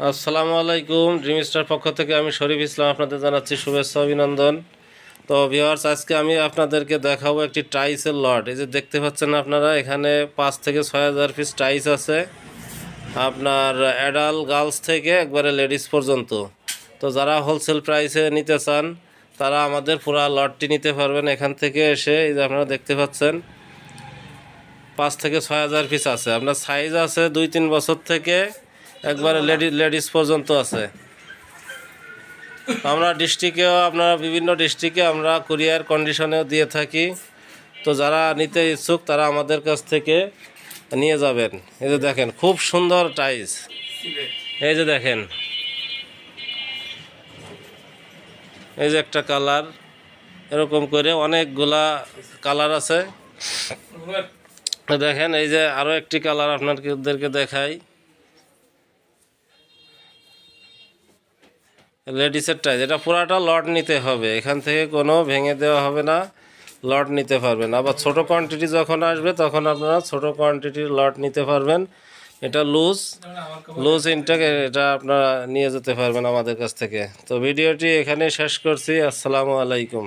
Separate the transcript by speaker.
Speaker 1: আসসালামু আলাইকুম। Dream star পক্ষ থেকে আমি শরীফ ইসলাম আপনাদের জানাচ্ছি শুভেচ্ছা অভিনন্দন। তো ভিউয়ার্স, আজকে আমি আপনাদেরকে দেখাবো একটি টাইলসের লট। এই যে দেখতে পাচ্ছেন আপনারা, এখানে 5 থেকে 6,000 পিস টাইলস আছে, আপনার অ্যাডাল্ট গার্লস থেকে একবারে লেডিস পর্যন্ত। তো যারা হোলসেল প্রাইসে নিতে চান তারা আমাদের পুরা লটটি নিতে পারবেন এখান থেকে এসে। এই যে আপনারা দেখতে পাচ্ছেন 5 থেকে 6,000 পিস আছে। আপনার সাইজ আছে 2-3 বছর থেকে একবারে লেডিস পর্যন্ত আছে। আমরা ডিস্ট্রিক্টেও, আপনারা বিভিন্ন ডিস্ট্রিক্টে আমরা কুরিয়ার কন্ডিশনেও দিয়ে থাকি। তো যারা নিতে ইচ্ছুক তারা আমাদের কাছ থেকে নিয়ে যাবেন। এই যে দেখেন, খুব সুন্দর টাইলস। এই যে দেখেন, এই যে একটা কালার, এরকম করে অনেকগুলা কালার আছে। দেখেন, এই যে আরও একটি কালার আপনাদেরকে দেখাই, লেডিসের টাইলস। এটা পুরাটা লট নিতে হবে, এখান থেকে কোনো ভেঙে দেওয়া হবে না, লট নিতে পারবেন। আবার ছোট কোয়ান্টিটি যখন আসবে তখন আপনারা ছোট কোয়ান্টিটির লট নিতে পারবেন। এটা লুজ ইনটেক, এটা আপনারা নিয়ে যেতে পারবেন আমাদের কাছ থেকে। তো ভিডিওটি এখানে শেষ করছি। আসসালামু আলাইকুম।